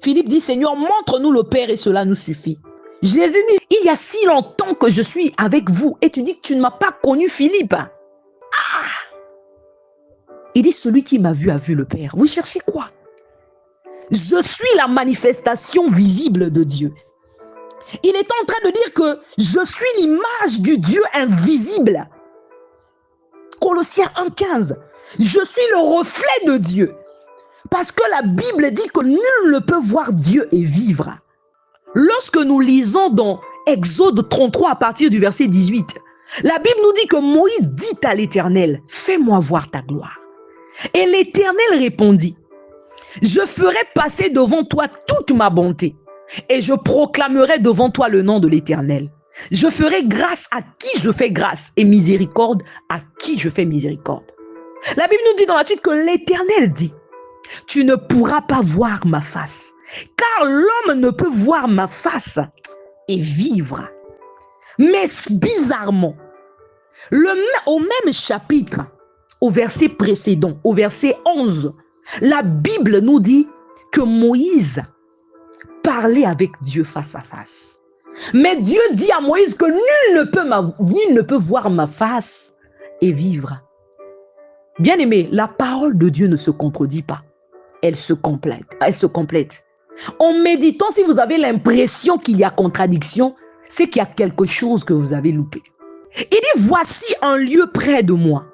Philippe dit, Seigneur, montre-nous le Père et cela nous suffit. Jésus dit, il y a si longtemps que je suis avec vous et tu dis que tu ne m'as pas connu, Philippe. Il dit, celui qui m'a vu a vu le Père. Vous cherchez quoi? Je suis la manifestation visible de Dieu. Il est en train de dire que je suis l'image du Dieu invisible. Colossiens 1,15. Je suis le reflet de Dieu. Parce que la Bible dit que nul ne peut voir Dieu et vivre. Lorsque nous lisons dans Exode 33 à partir du verset 18, la Bible nous dit que Moïse dit à l'Éternel, fais-moi voir ta gloire. Et l'Éternel répondit, je ferai passer devant toi toute ma bonté et je proclamerai devant toi le nom de l'Éternel. Je ferai grâce à qui je fais grâce et miséricorde à qui je fais miséricorde. La Bible nous dit dans la suite que l'Éternel dit, tu ne pourras pas voir ma face, car l'homme ne peut voir ma face et vivre. Mais bizarrement, au même chapitre, au verset précédent, au verset 11, la Bible nous dit que Moïse parlait avec Dieu face à face. Mais Dieu dit à Moïse que nul ne peut voir ma face et vivre. Bien aimé, la parole de Dieu ne se contredit pas. Elle se complète. En méditant, si vous avez l'impression qu'il y a contradiction, c'est qu'il y a quelque chose que vous avez loupé. Il dit, voici un lieu près de moi.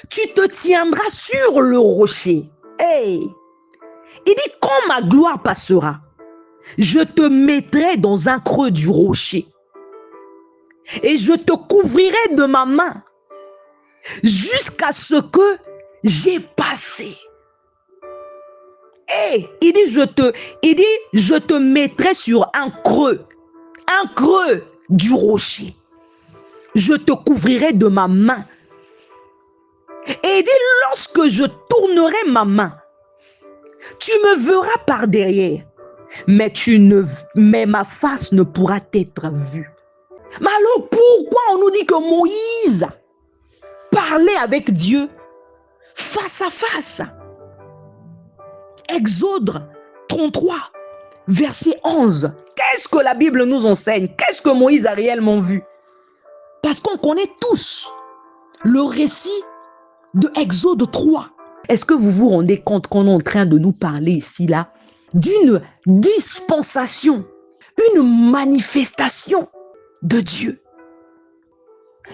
Tu te tiendras sur le rocher. Hey! Il dit, quand ma gloire passera, je te mettrai dans un creux du rocher et je te couvrirai de ma main jusqu'à ce que j'ai passé. Hey, il dit, je te mettrai sur un creux du rocher. Je te couvrirai de ma main. Et il dit, lorsque je tournerai ma main, tu me verras par derrière, mais ma face ne pourra être vue. Mais alors pourquoi on nous dit que Moïse parlait avec Dieu face à face? Exode 33, verset 11. Qu'est-ce que la Bible nous enseigne? Qu'est-ce que Moïse a réellement vu? Parce qu'on connaît tous le récit de Exode 3. Est-ce que vous vous rendez compte qu'on est en train de nous parler ici, là, d'une dispensation, une manifestation de Dieu?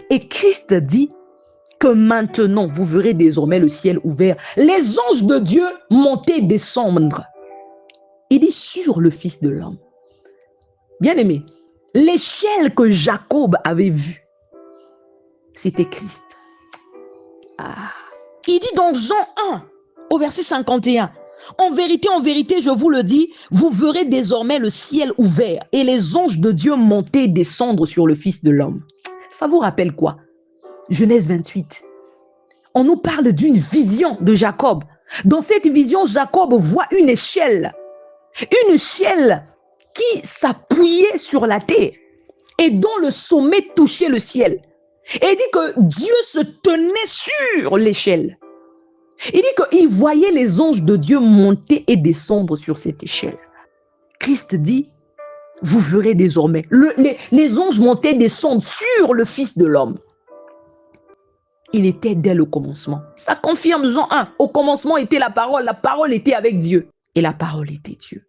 Et Christ dit que maintenant, vous verrez désormais le ciel ouvert, les anges de Dieu monter et descendre. Il dit sur le Fils de l'homme. Bien aimé, l'échelle que Jacob avait vue, c'était Christ. Il dit dans Jean 1, au verset 51, en vérité, je vous le dis, vous verrez désormais le ciel ouvert et les anges de Dieu monter et descendre sur le Fils de l'homme. Ça vous rappelle quoi? Genèse 28. On nous parle d'une vision de Jacob. Dans cette vision, Jacob voit une échelle qui s'appuyait sur la terre et dont le sommet touchait le ciel. Et il dit que Dieu se tenait sur l'échelle. Il dit qu'il voyait les anges de Dieu monter et descendre sur cette échelle. Christ dit, vous verrez désormais, les anges montaient et descendent sur le Fils de l'homme. Il était dès le commencement. Ça confirme Jean 1. Au commencement était la parole était avec Dieu. Et la parole était Dieu.